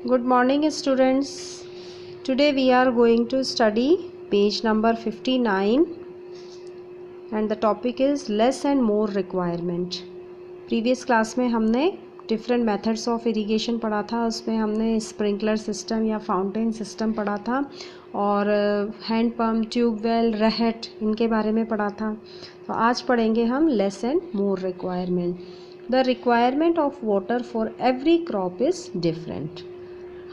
Good morning, students. Today we are going to study page number 59 and the topic is less and more requirement. Previous class में हमने different methods of irrigation पढ़ा था. उसमें हमने sprinkler system या fountain system पढ़ा था और हैंड पम्प, ट्यूबवेल, रहट इनके बारे में पढ़ा था. तो आज पढ़ेंगे हम less and more requirement. The requirement of water for every crop is different.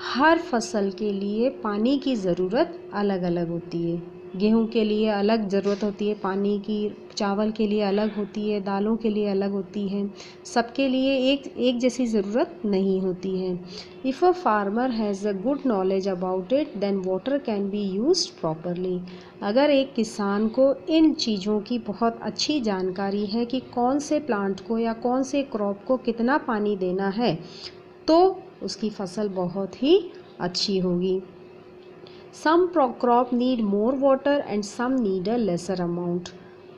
हर फसल के लिए पानी की ज़रूरत अलग अलग होती है. गेहूं के लिए अलग ज़रूरत होती है पानी की, चावल के लिए अलग होती है, दालों के लिए अलग होती है. सबके लिए एक जैसी ज़रूरत नहीं होती है. If a farmer has a good knowledge about it then water can be used properly. अगर एक किसान को इन चीज़ों की बहुत अच्छी जानकारी है कि कौन से प्लांट को या कौन से क्रॉप को कितना पानी देना है तो उसकी फसल बहुत ही अच्छी होगी. Some crop need more water and some need a lesser amount.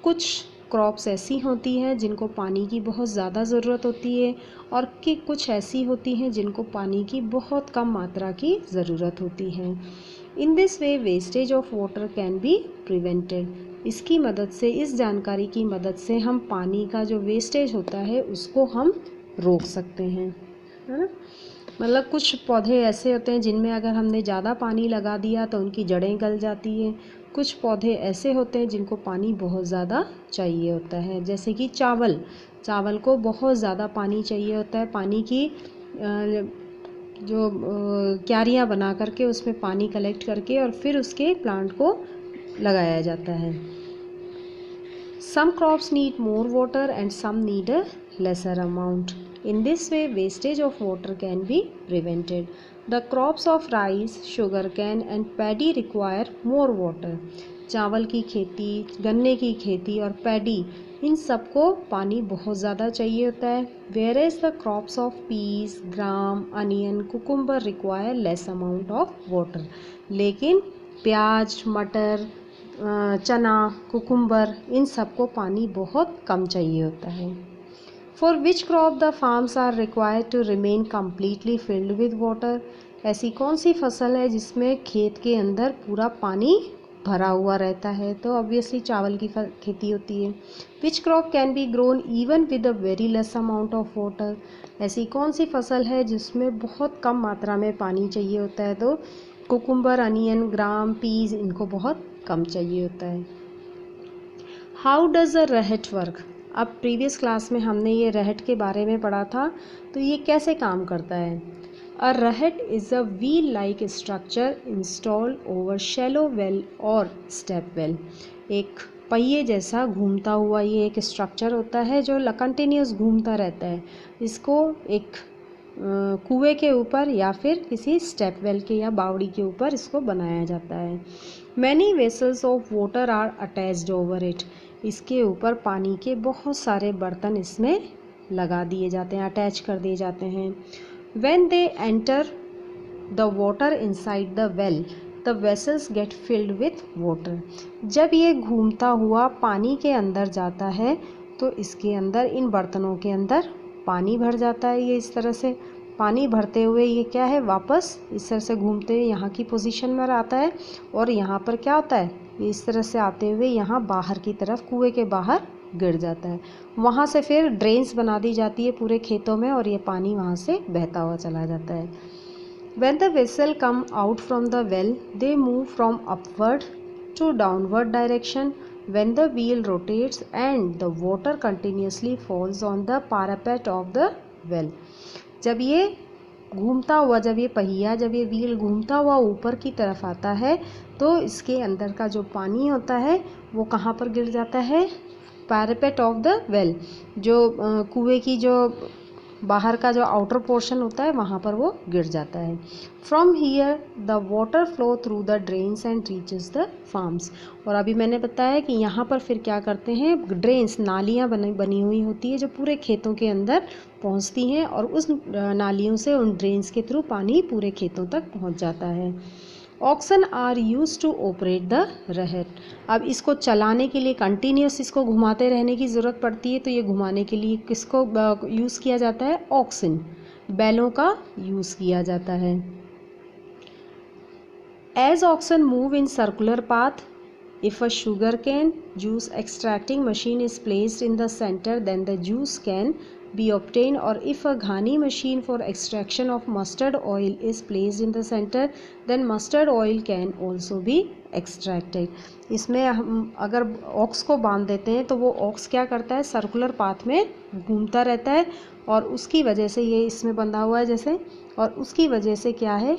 कुछ क्रॉप्स ऐसी होती हैं जिनको पानी की बहुत ज़्यादा ज़रूरत होती है और कि कुछ ऐसी होती हैं जिनको पानी की बहुत कम मात्रा की ज़रूरत होती है. In this way wastage of water can be prevented. इसकी मदद से, इस जानकारी की मदद से हम पानी का जो वेस्टेज होता है उसको हम रोक सकते हैं, है ना. मतलब कुछ पौधे ऐसे होते हैं जिनमें अगर हमने ज़्यादा पानी लगा दिया तो उनकी जड़ें गल जाती हैं. कुछ पौधे ऐसे होते हैं जिनको पानी बहुत ज़्यादा चाहिए होता है, जैसे कि चावल को बहुत ज़्यादा पानी चाहिए होता है. पानी की जो क्यारियाँ बना करके उसमें पानी कलेक्ट करके और फिर उसके प्लांट को लगाया जाता है. Some crops need more water and some need a lesser amount. In this way, wastage of water can be prevented. The crops of rice, sugarcane and paddy require more water. चावल की खेती, गन्ने की खेती और पैडी, इन सबको पानी बहुत ज़्यादा चाहिए होता है. Whereas the crops of peas, gram, onion, cucumber require less amount of water. लेकिन प्याज, मटर, चना, कुकुम्बर इन सबको पानी बहुत कम चाहिए होता है. For which crop the farms are required to remain completely filled with water? ऐसी कौन सी फसल है जिसमें खेत के अंदर पूरा पानी भरा हुआ रहता है? तो ऑब्वियसली चावल की खेती होती है. Which crop can be grown even with a very less amount of water? ऐसी कौन सी फसल है जिसमें बहुत कम मात्रा में पानी चाहिए होता है? तो कुकुम्बर, अनियन, ग्राम, पीज इनको बहुत कम चाहिए होता है. How does a रहट work? अब प्रीवियस क्लास में हमने ये रहट के बारे में पढ़ा था. तो ये कैसे काम करता है? A rahat is a wheel like structure installed over shallow well और स्टेप वेल. एक पहिए जैसा घूमता हुआ ये एक स्ट्रक्चर होता है जो कंटिन्यूस घूमता रहता है. इसको एक कुएं के ऊपर या फिर किसी स्टेप वेल के या बावड़ी के ऊपर इसको बनाया जाता है. Many vessels of water are attached over it. इसके ऊपर पानी के बहुत सारे बर्तन इसमें लगा दिए जाते हैं, अटैच कर दिए जाते हैं. When they enter the water inside the well the vessels get filled with water. जब ये घूमता हुआ पानी के अंदर जाता है तो इसके अंदर, इन बर्तनों के अंदर पानी भर जाता है. ये इस तरह से पानी भरते हुए ये क्या है, वापस इस तरह से घूमते हुए यहाँ की पोजीशन में आता है और यहाँ पर क्या होता है, ये इस तरह से आते हुए यहाँ बाहर की तरफ कुएं के बाहर गिर जाता है. वहाँ से फिर ड्रेन्स बना दी जाती है पूरे खेतों में और ये पानी वहाँ से बहता हुआ चला जाता है. When the vessel come out from the well, they move from upward to downward direction. When the wheel rotates and the water continuously falls on the parapet of the well. जब ये घूमता हुआ, जब ये व्हील घूमता हुआ ऊपर की तरफ आता है तो इसके अंदर का जो पानी होता है वो कहाँ पर गिर जाता है, पैरापेट ऑफ द वेल, जो कुएं की जो बाहर का जो आउटर पोर्शन होता है वहाँ पर वो गिर जाता है. From here the water flow through the drains and reaches the farms. और अभी मैंने बताया कि यहाँ पर फिर क्या करते हैं, ड्रेन्स, नालियाँ बनी हुई होती है जो पूरे खेतों के अंदर पहुँचती हैं और उस नालियों से, उन ड्रेन्स के थ्रू पानी पूरे खेतों तक पहुँच जाता है. Oxen are used to operate the rahat. अब इसको चलाने के लिए कंटिन्यूस इसको घुमाते रहने की ज़रूरत पड़ती है. तो ये घुमाने के लिए किसको यूज़ किया जाता है, ऑक्सन, बैलों का यूज़ किया जाता है. As oxen move in circular path, if a sugarcane juice extracting machine is placed in the center, then the juice can be obtained, or if a ghani machine for extraction of mustard oil is placed in the center, then mustard oil can also be extracted. इसमें हम अगर aux को बांध देते हैं तो वो aux क्या करता है, सर्कुलर पाथ में घूमता रहता है, और उसकी वजह से ये इसमें बंधा हुआ है जैसे, और उसकी वजह से क्या है,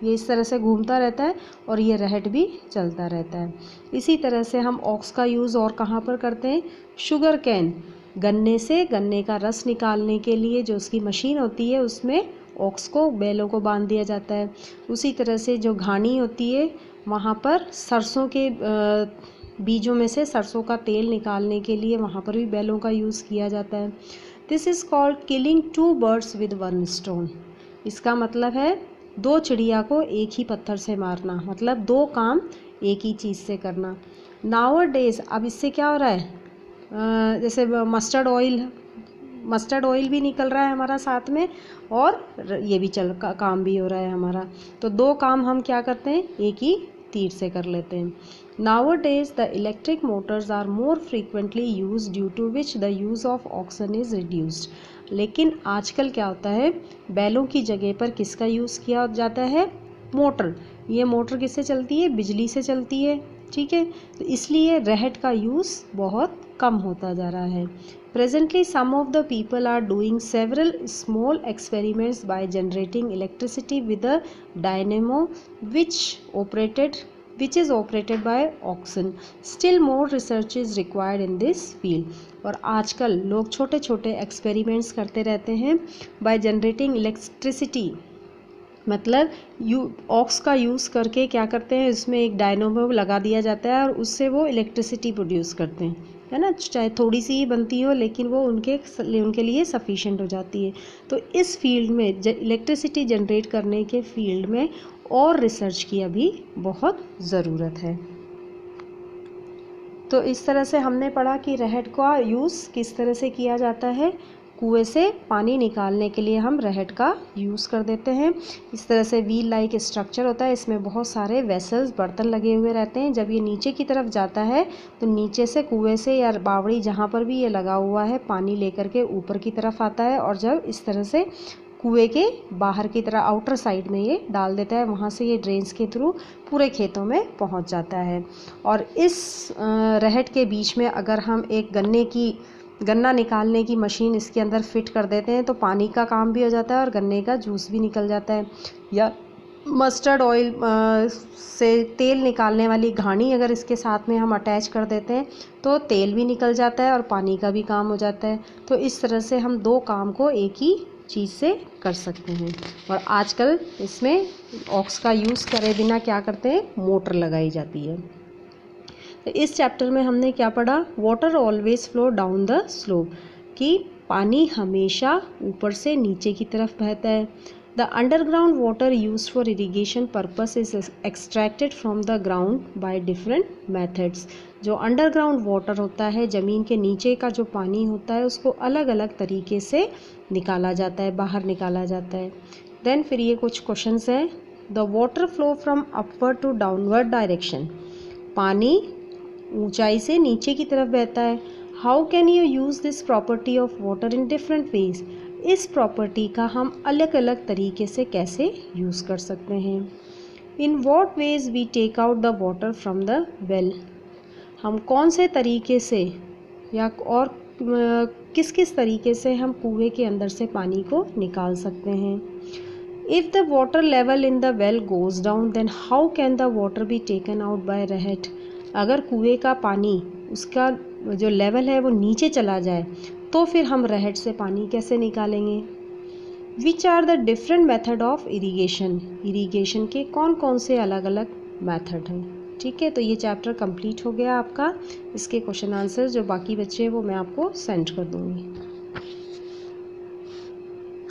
ये इस तरह से घूमता रहता है और ये रहट भी चलता रहता है। इसी तरह से हम ऑक्स का यूज़ और कहाँ पर करते हैं, शुगर कैन, गन्ने से गन्ने का रस निकालने के लिए जो उसकी मशीन होती है उसमें ऑक्स को, बैलों को बांध दिया जाता है। उसी तरह से जो घानी होती है वहाँ पर सरसों के बीजों में से सरसों का तेल निकालने के लिए वहाँ पर भी बैलों का यूज़ किया जाता है। This is called killing 2 birds with 1 stone। इसका मतलब है 2 चिड़िया को एक ही पत्थर से मारना, मतलब 2 काम एक ही चीज़ से करना। नाउअडेज, अब इससे क्या हो रहा है, जैसे मस्टर्ड ऑयल भी निकल रहा है हमारा साथ में, और ये भी काम भी हो रहा है हमारा, तो 2 काम हम क्या करते हैं, एक ही तीर से कर लेते हैं। Nowadays the electric motors are more frequently used, due to which the use of oxen is reduced। लेकिन आजकल क्या होता है, बैलों की जगह पर किसका यूज़ किया जाता है, मोटर। ये मोटर किससे चलती है, बिजली से चलती है, ठीक है, तो इसलिए रहट का यूज़ बहुत कम होता जा रहा है। Presently some of the people are doing several small experiments by generating electricity with a dynamo which is operated by oxen। Still more research is required in this field। और आजकल लोग छोटे छोटे एक्सपेरिमेंट्स करते रहते हैं by generating electricity, मतलब aux का यूज़ करके क्या करते हैं, इसमें एक डायनामो लगा दिया जाता है और उससे वो इलेक्ट्रिसिटी प्रोड्यूस करते हैं, है ना, चाहे थोड़ी सी ही बनती हो लेकिन वो उनके लिए सफिशेंट हो जाती है। तो इस फील्ड में इलेक्ट्रिसिटी जनरेट करने के फील्ड में और रिसर्च की अभी बहुत ज़रूरत है। तो इस तरह से हमने पढ़ा कि रहट का यूज़ किस तरह से किया जाता है। कुएं से पानी निकालने के लिए हम रहट का यूज़ कर देते हैं। इस तरह से व्हील लाइक स्ट्रक्चर होता है, इसमें बहुत सारे वेसल्स, बर्तन लगे हुए रहते हैं। जब ये नीचे की तरफ जाता है तो नीचे से कुएं से या बावड़ी जहाँ पर भी ये लगा हुआ है पानी लेकर के ऊपर की तरफ आता है, और जब इस तरह से कुएं के बाहर की तरह आउटर साइड में ये डाल देता है, वहाँ से ये ड्रेन्स के थ्रू पूरे खेतों में पहुँच जाता है। और इस रहट के बीच में अगर हम एक गन्ना निकालने की मशीन इसके अंदर फिट कर देते हैं तो पानी का काम भी हो जाता है और गन्ने का जूस भी निकल जाता है। या मस्टर्ड ऑयल से तेल निकालने वाली घानी अगर इसके साथ में हम अटैच कर देते हैं तो तेल भी निकल जाता है और पानी का भी काम हो जाता है। तो इस तरह से हम 2 काम को एक ही चीज़ से कर सकते हैं। और आजकल इसमें ऑक्स का यूज़ करे बिना क्या करते हैं, मोटर लगाई जाती है। तो इस चैप्टर में हमने क्या पढ़ा, water always flow down the slope, कि पानी हमेशा ऊपर से नीचे की तरफ बहता है। The underground water use for irrigation purpose is extracted from the ground by different methods. जो अंडरग्राउंड वाटर होता है, ज़मीन के नीचे का जो पानी होता है, उसको अलग अलग तरीके से निकाला जाता है, बाहर निकाला जाता है। देन फिर ये कुछ क्वेश्चंस हैं। The water flow from upward to downward direction, पानी ऊंचाई से नीचे की तरफ बहता है। How can you use this property of water in different ways, इस प्रॉपर्टी का हम अलग अलग तरीके से कैसे यूज़ कर सकते हैं। In what ways we take out the water from the well, हम कौन से तरीके से या और किस किस तरीके से हम कुएं के अंदर से पानी को निकाल सकते हैं। If the water level in the well goes down then how can the water be taken out by rahat, अगर कुएं का पानी उसका जो लेवल है वो नीचे चला जाए तो फिर हम रहट से पानी कैसे निकालेंगे। Which are the different method of irrigation, irrigation के कौन कौन से अलग अलग मेथड हैं। ठीक है, तो ये चैप्टर कंप्लीट हो गया आपका। इसके क्वेश्चन आंसर जो बाकी बच्चे हैं वो मैं आपको सेंड कर दूँगी।